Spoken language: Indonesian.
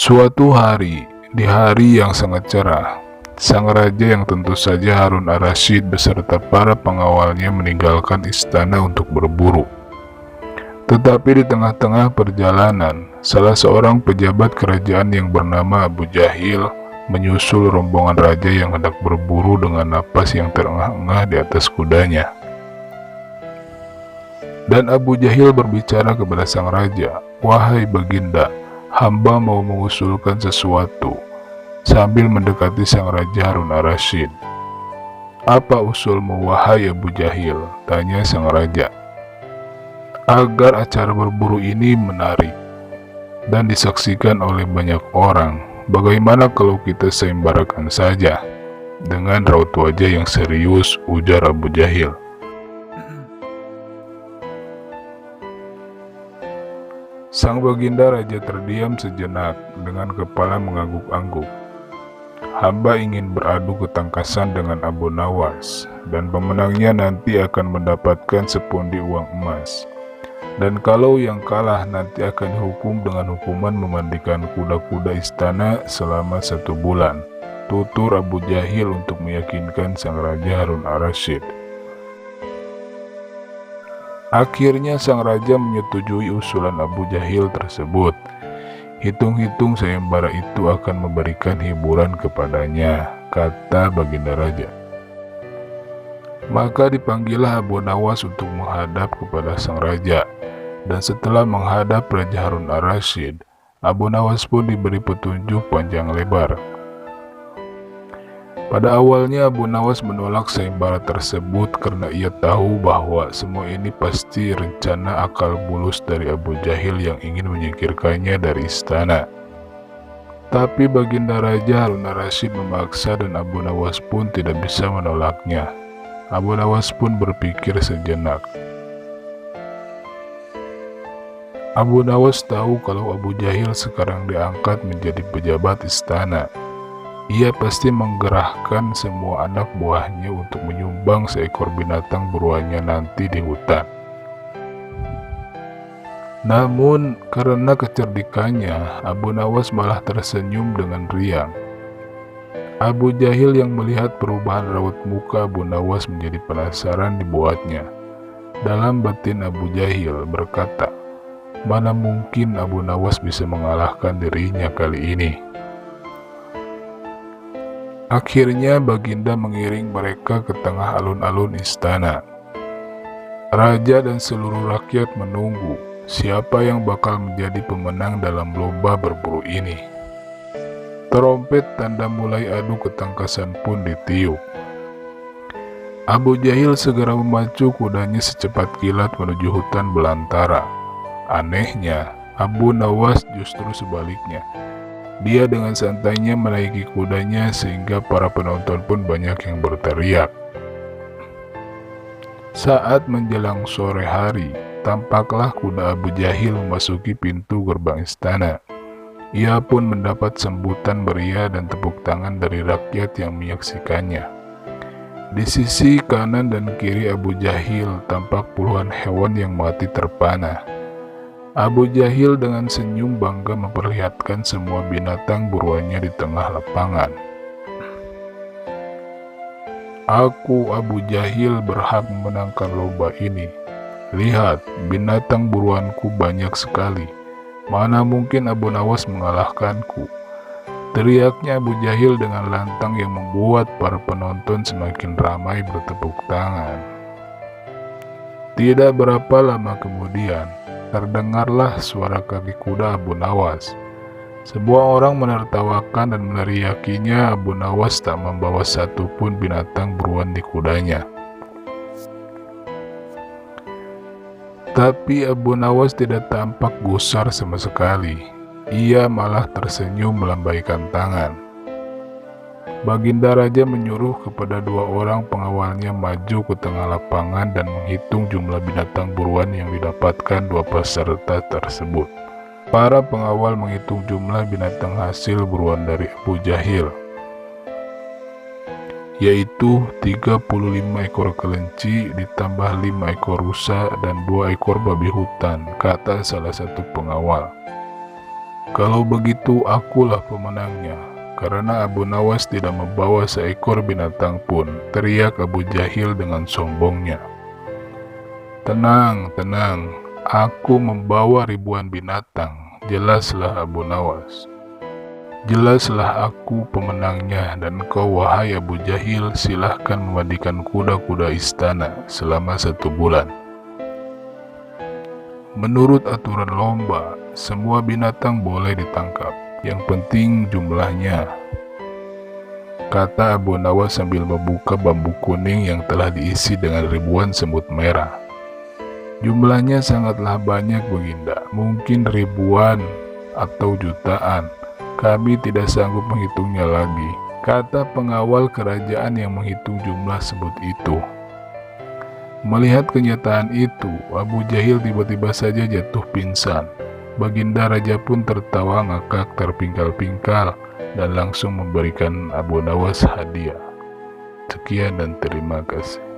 Suatu hari, di hari yang sangat cerah, sang raja yang tentu saja Harun ar-Rasyid beserta para pengawalnya meninggalkan istana untuk berburu. Tetapi di tengah-tengah perjalanan, salah seorang pejabat kerajaan yang bernama Abu Jahil menyusul rombongan raja yang hendak berburu dengan napas yang terengah-engah di atas kudanya. Dan Abu Jahil berbicara kepada sang raja, "Wahai baginda, hamba mau mengusulkan sesuatu," sambil mendekati sang raja Harun ar-Rasyid. "Apa usulmu, wahai Abu Jahil?" tanya sang raja. "Agar acara berburu ini menarik dan disaksikan oleh banyak orang, bagaimana kalau kita sayembarakan saja?" Dengan raut wajah yang serius, ujar Abu Jahil. Sang baginda raja terdiam sejenak dengan kepala mengangguk-angguk. "Hamba ingin beradu ketangkasan dengan Abu Nawas, dan pemenangnya nanti akan mendapatkan sepundi uang emas. Dan kalau yang kalah nanti akan dihukum dengan hukuman memandikan kuda-kuda istana selama 1 bulan, tutur Abu Jahil untuk meyakinkan sang raja Harun ar-Rasyid. Akhirnya sang raja menyetujui usulan Abu Jahil tersebut. "Hitung-hitung sayembara itu akan memberikan hiburan kepadanya," kata baginda raja. Maka dipanggillah Abu Nawas untuk menghadap kepada sang raja. Dan setelah menghadap Raja Harun ar-Rasyid, Abu Nawas pun diberi petunjuk panjang lebar. Pada awalnya Abu Nawas menolak sayembara tersebut karena ia tahu bahwa semua ini pasti rencana akal bulus dari Abu Jahil yang ingin menyingkirkannya dari istana. Tapi baginda Raja Harun ar-Rasyid memaksa dan Abu Nawas pun tidak bisa menolaknya. Abu Nawas pun berpikir sejenak. Abu Nawas tahu kalau Abu Jahil sekarang diangkat menjadi pejabat istana. Ia pasti menggerahkan semua anak buahnya untuk menyumbang seekor binatang buruannya nanti di hutan. Namun karena kecerdikannya, Abu Nawas malah tersenyum dengan riang. Abu Jahil yang melihat perubahan raut muka Abu Nawas menjadi penasaran dibuatnya. Dalam batin Abu Jahil berkata, "Mana mungkin Abu Nawas bisa mengalahkan dirinya kali ini." Akhirnya baginda mengiring mereka ke tengah alun-alun istana. Raja dan seluruh rakyat menunggu siapa yang bakal menjadi pemenang dalam lomba berburu ini. Trompet tanda mulai adu ketangkasan pun ditiup. Abu Jahil segera memacu kudanya secepat kilat menuju hutan belantara. Anehnya, Abu Nawas justru sebaliknya. Dia dengan santainya menaiki kudanya sehingga para penonton pun banyak yang berteriak. Saat menjelang sore hari, tampaklah kuda Abu Jahil memasuki pintu gerbang istana. Ia pun mendapat sambutan meriah dan tepuk tangan dari rakyat yang menyaksikannya. Di sisi kanan dan kiri Abu Jahil tampak puluhan hewan yang mati terpana. Abu Jahil dengan senyum bangga memperlihatkan semua binatang buruannya di tengah lapangan. "Aku Abu Jahil berhak memenangkan lomba ini. Lihat, binatang buruanku banyak sekali. Mana mungkin Abu Nawas mengalahkanku?" teriaknya Abu Jahil dengan lantang yang membuat para penonton semakin ramai bertepuk tangan. Tidak berapa lama kemudian, terdengarlah suara kaki kuda Abu Nawas. Semua orang menertawakan dan meneriakinya Abu Nawas tak membawa satu pun binatang buruan di kudanya. Tapi Abu Nawas tidak tampak gusar sama sekali. Ia malah tersenyum melambaikan tangan. Baginda Raja menyuruh kepada 2 orang pengawalnya maju ke tengah lapangan dan menghitung jumlah binatang buruan yang didapatkan 2 peserta tersebut. Para pengawal menghitung jumlah binatang hasil buruan dari Abu Jahil, yaitu 35 ekor kelinci ditambah 5 ekor rusa dan 2 ekor babi hutan, kata salah satu pengawal. Kalau begitu akulah pemenangnya, karena Abu Nawas tidak membawa seekor binatang pun, teriak Abu Jahil dengan sombongnya. Tenang, tenang, aku membawa ribuan binatang, jelaslah Abu Nawas. Jelaslah aku pemenangnya, dan kau wahai Abu Jahil silahkan memandikan kuda-kuda istana selama 1 bulan. Menurut aturan lomba, semua binatang boleh ditangkap, yang penting jumlahnya, kata Abu Nawas sambil membuka bambu kuning yang telah diisi dengan ribuan semut merah. Jumlahnya sangatlah banyak, Baginda, mungkin ribuan atau jutaan. Kami tidak sanggup menghitungnya lagi, kata pengawal kerajaan yang menghitung jumlah semut itu. Melihat kenyataan itu, Abu Jahil tiba-tiba saja jatuh pingsan. Baginda Raja pun tertawa ngakak terpingkal-pingkal dan langsung memberikan Abu Nawas hadiah. Sekian dan terima kasih.